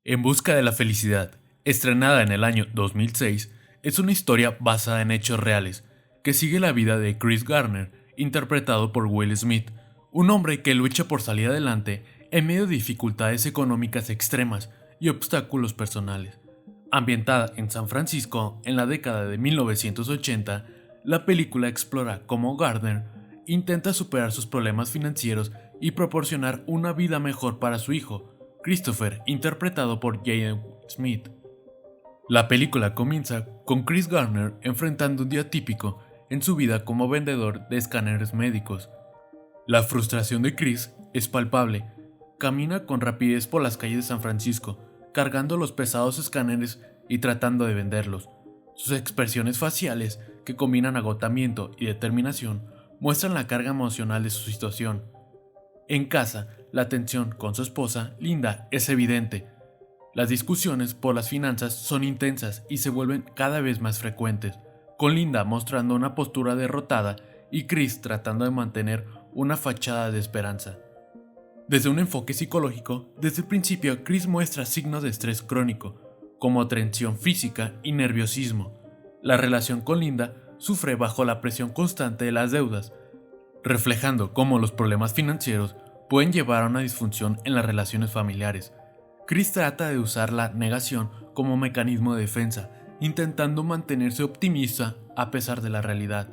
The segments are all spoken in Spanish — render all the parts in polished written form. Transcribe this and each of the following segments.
En busca de la felicidad, estrenada en el año 2006, es una historia basada en hechos reales, que sigue la vida de Chris Garner, interpretado por Will Smith, un hombre que lucha por salir adelante en medio de dificultades económicas extremas y obstáculos personales. Ambientada en San Francisco en la década de 1980, la película explora cómo Gardner intenta superar sus problemas financieros y proporcionar una vida mejor para su hijo, Christopher, interpretado por Jaden Smith. La película comienza con Chris Garner enfrentando un día típico en su vida como vendedor de escáneres médicos. La frustración de Chris es palpable. Camina con rapidez por las calles de San Francisco, cargando los pesados escáneres y tratando de venderlos. Sus expresiones faciales, que combinan agotamiento y determinación, muestran la carga emocional de su situación. En casa, la tensión con su esposa, Linda, es evidente. Las discusiones por las finanzas son intensas y se vuelven cada vez más frecuentes, con Linda mostrando una postura derrotada y Chris tratando de mantener una fachada de esperanza. Desde un enfoque psicológico, desde el principio Chris muestra signos de estrés crónico, como tensión física y nerviosismo. La relación con Linda sufre bajo la presión constante de las deudas, reflejando cómo los problemas financieros pueden llevar a una disfunción en las relaciones familiares. Chris trata de usar la negación como mecanismo de defensa, intentando mantenerse optimista a pesar de la realidad.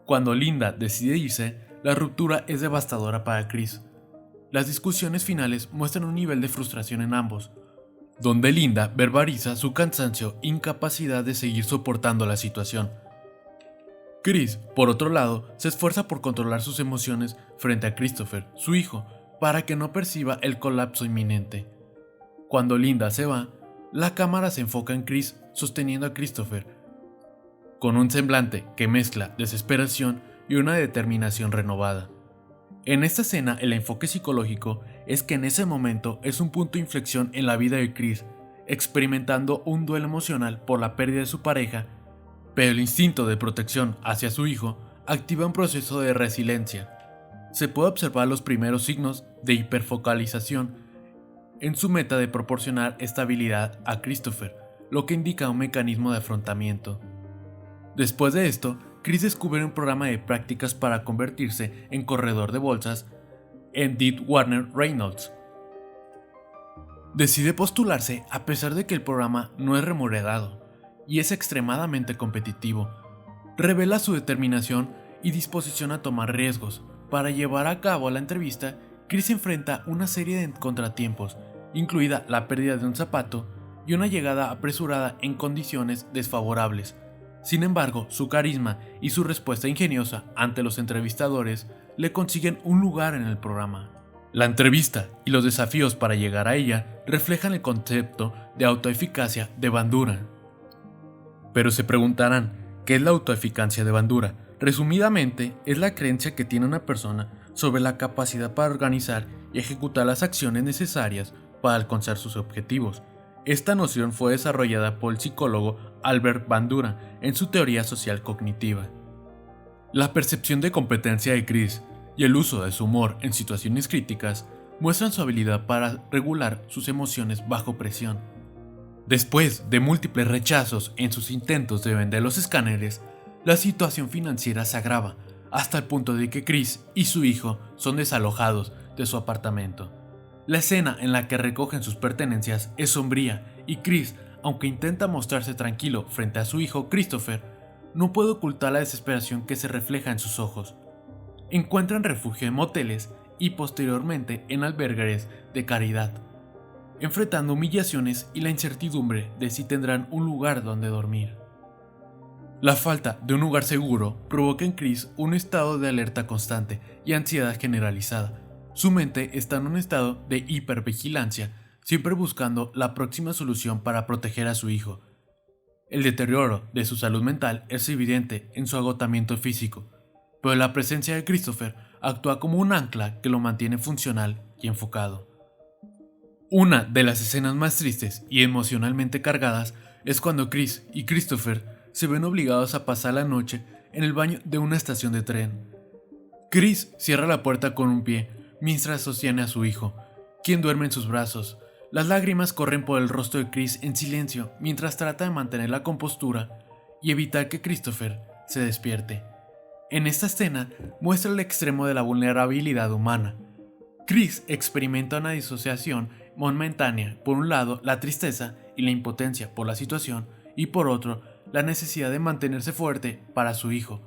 Cuando Linda decide irse, la ruptura es devastadora para Chris. Las discusiones finales muestran un nivel de frustración en ambos, donde Linda verbaliza su cansancio e incapacidad de seguir soportando la situación. Chris, por otro lado, se esfuerza por controlar sus emociones frente a Christopher, su hijo, para que no perciba el colapso inminente. Cuando Linda se va, la cámara se enfoca en Chris sosteniendo a Christopher, con un semblante que mezcla desesperación y una determinación renovada. En esta escena, el enfoque psicológico es que en ese momento es un punto de inflexión en la vida de Chris, experimentando un duelo emocional por la pérdida de su pareja, pero el instinto de protección hacia su hijo activa un proceso de resiliencia. Se puede observar los primeros signos de hiperfocalización en su meta de proporcionar estabilidad a Christopher, lo que indica un mecanismo de afrontamiento. Después de esto, Chris descubre un programa de prácticas para convertirse en corredor de bolsas en Deep Warner Reynolds. Decide postularse a pesar de que el programa no es remunerado y es extremadamente competitivo. Revela su determinación y disposición a tomar riesgos. Para llevar a cabo la entrevista, Chris enfrenta una serie de contratiempos, incluida la pérdida de un zapato y una llegada apresurada en condiciones desfavorables. Sin embargo, su carisma y su respuesta ingeniosa ante los entrevistadores le consiguen un lugar en el programa. La entrevista y los desafíos para llegar a ella reflejan el concepto de autoeficacia de Bandura. Pero se preguntarán, ¿qué es la autoeficacia de Bandura? Resumidamente, es la creencia que tiene una persona sobre la capacidad para organizar y ejecutar las acciones necesarias para alcanzar sus objetivos. Esta noción fue desarrollada por el psicólogo Albert Bandura en su teoría social cognitiva. La percepción de competencia de Chris y el uso de su humor en situaciones críticas muestran su habilidad para regular sus emociones bajo presión. Después de múltiples rechazos en sus intentos de vender los escáneres, la situación financiera se agrava hasta el punto de que Chris y su hijo son desalojados de su apartamento. La escena en la que recogen sus pertenencias es sombría y Chris, aunque intenta mostrarse tranquilo frente a su hijo Christopher, no puede ocultar la desesperación que se refleja en sus ojos. Encuentran refugio en moteles y posteriormente en albergues de caridad, enfrentando humillaciones y la incertidumbre de si tendrán un lugar donde dormir. La falta de un lugar seguro provoca en Chris un estado de alerta constante y ansiedad generalizada. Su mente está en un estado de hipervigilancia, siempre buscando la próxima solución para proteger a su hijo. El deterioro de su salud mental es evidente en su agotamiento físico, pero la presencia de Christopher actúa como un ancla que lo mantiene funcional y enfocado. Una de las escenas más tristes y emocionalmente cargadas es cuando Chris y Christopher se ven obligados a pasar la noche en el baño de una estación de tren. Chris cierra la puerta con un pie mientras sostiene a su hijo, quien duerme en sus brazos, Las lágrimas corren por el rostro de Chris en silencio mientras trata de mantener la compostura y evitar que Christopher se despierte. En esta escena muestra el extremo de la vulnerabilidad humana. Chris experimenta una disociación momentánea, por un lado la tristeza y la impotencia por la situación y por otro la necesidad de mantenerse fuerte para su hijo.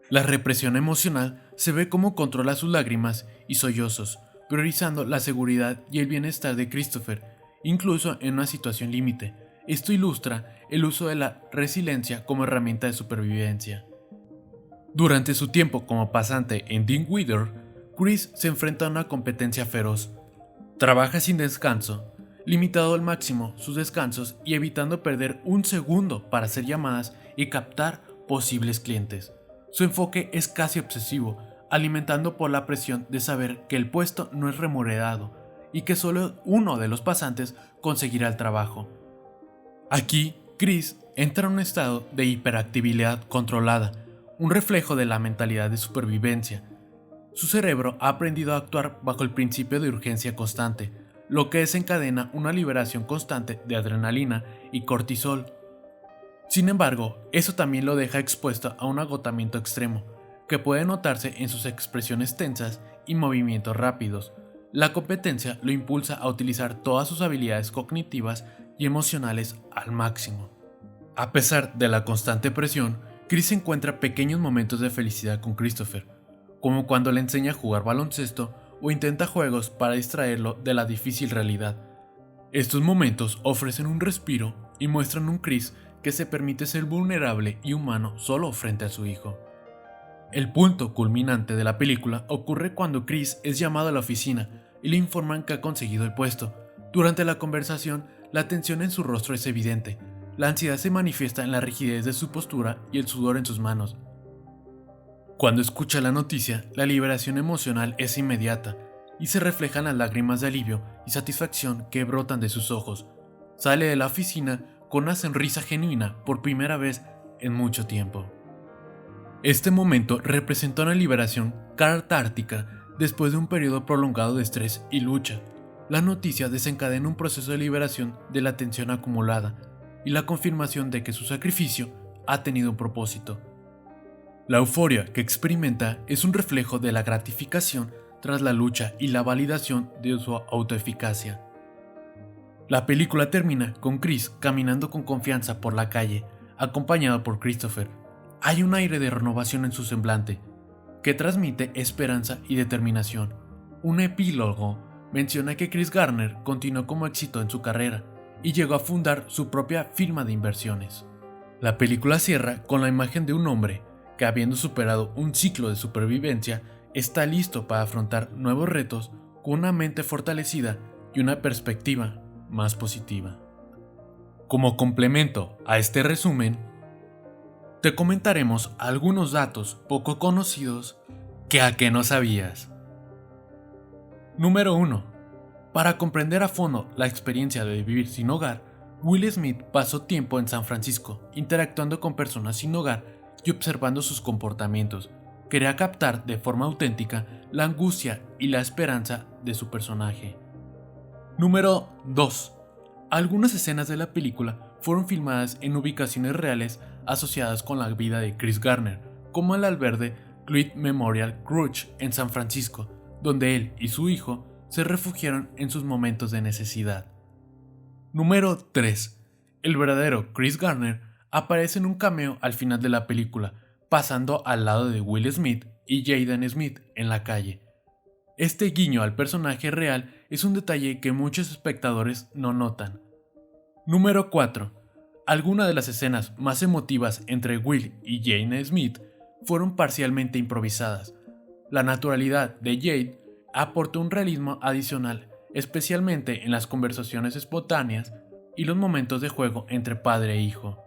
La represión emocional se ve cómo controla sus lágrimas y sollozos, priorizando la seguridad y el bienestar de Christopher, incluso en una situación límite. Esto ilustra el uso de la resiliencia como herramienta de supervivencia. Durante su tiempo como pasante en Dinwiddie, Chris se enfrenta a una competencia feroz. Trabaja sin descanso, limitado al máximo sus descansos y evitando perder un segundo para hacer llamadas y captar posibles clientes. Su enfoque es casi obsesivo, alimentando por la presión de saber que el puesto no es remunerado y que solo uno de los pasantes conseguirá el trabajo. Aquí, Chris entra en un estado de hiperactividad controlada, un reflejo de la mentalidad de supervivencia. Su cerebro ha aprendido a actuar bajo el principio de urgencia constante, lo que desencadena una liberación constante de adrenalina y cortisol. Sin embargo, eso también lo deja expuesto a un agotamiento extremo, que puede notarse en sus expresiones tensas y movimientos rápidos. La competencia lo impulsa a utilizar todas sus habilidades cognitivas y emocionales al máximo. A pesar de la constante presión, Chris encuentra pequeños momentos de felicidad con Christopher, como cuando le enseña a jugar baloncesto o intenta juegos para distraerlo de la difícil realidad. Estos momentos ofrecen un respiro y muestran un Chris que se permite ser vulnerable y humano solo frente a su hijo. El punto culminante de la película ocurre cuando Chris es llamado a la oficina y le informan que ha conseguido el puesto. Durante la conversación, la tensión en su rostro es evidente. La ansiedad se manifiesta en la rigidez de su postura y el sudor en sus manos. Cuando escucha la noticia, la liberación emocional es inmediata y se reflejan las lágrimas de alivio y satisfacción que brotan de sus ojos. Sale de la oficina con una sonrisa genuina por primera vez en mucho tiempo. Este momento representa una liberación catártica después de un periodo prolongado de estrés y lucha. La noticia desencadena un proceso de liberación de la tensión acumulada y la confirmación de que su sacrificio ha tenido un propósito. La euforia que experimenta es un reflejo de la gratificación tras la lucha y la validación de su autoeficacia. La película termina con Chris caminando con confianza por la calle, acompañado por Christopher. Hay un aire de renovación en su semblante, que transmite esperanza y determinación. Un epílogo menciona que Chris Gardner continuó como éxito en su carrera y llegó a fundar su propia firma de inversiones. La película cierra con la imagen de un hombre que, habiendo superado un ciclo de supervivencia, está listo para afrontar nuevos retos con una mente fortalecida y una perspectiva más positiva. Como complemento a este resumen, te comentaremos algunos datos poco conocidos que a que no sabías. Número 1. Para comprender a fondo la experiencia de vivir sin hogar, Will Smith pasó tiempo en San Francisco interactuando con personas sin hogar y observando sus comportamientos. Quería captar de forma auténtica la angustia y la esperanza de su personaje. Número 2. Algunas escenas de la película fueron filmadas en ubicaciones reales asociadas con la vida de Chris Gardner, como el albergue Clute Memorial Crutch en San Francisco, donde él y su hijo se refugiaron en sus momentos de necesidad. Número 3. El verdadero Chris Gardner aparece en un cameo al final de la película, pasando al lado de Will Smith y Jaden Smith en la calle. Este guiño al personaje real es un detalle que muchos espectadores no notan. Número 4. Algunas de las escenas más emotivas entre Will y Jaden Smith fueron parcialmente improvisadas. La naturalidad de Jade aportó un realismo adicional, especialmente en las conversaciones espontáneas y los momentos de juego entre padre e hijo.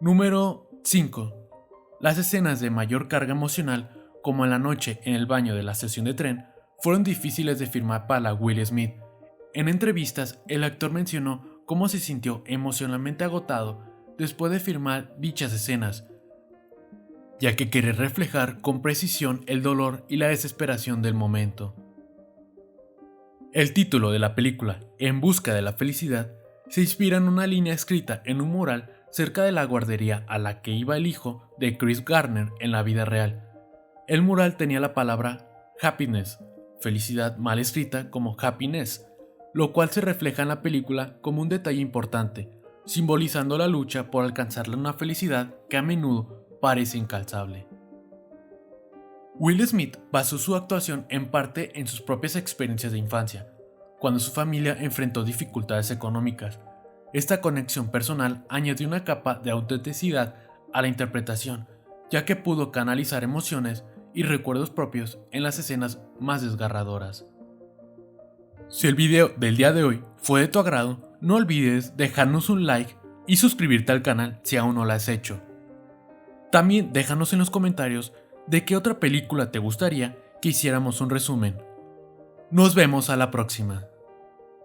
Número 5. Las escenas de mayor carga emocional, como en la noche en el baño de la estación de tren, fueron difíciles de filmar para Will Smith. En entrevistas, el actor mencionó cómo se sintió emocionalmente agotado después de filmar dichas escenas, ya que quiere reflejar con precisión el dolor y la desesperación del momento. El título de la película, En busca de la felicidad, se inspira en una línea escrita en un mural cerca de la guardería a la que iba el hijo de Chris Garner en la vida real. El mural tenía la palabra happiness, felicidad mal escrita como happiness, lo cual se refleja en la película como un detalle importante, simbolizando la lucha por alcanzar una felicidad que a menudo parece incalzable. Will Smith basó su actuación en parte en sus propias experiencias de infancia, cuando su familia enfrentó dificultades económicas. Esta conexión personal añadió una capa de autenticidad a la interpretación, ya que pudo canalizar emociones y recuerdos propios en las escenas más desgarradoras. Si el video del día de hoy fue de tu agrado, no olvides dejarnos un like y suscribirte al canal si aún no lo has hecho. También déjanos en los comentarios de qué otra película te gustaría que hiciéramos un resumen. Nos vemos a la próxima.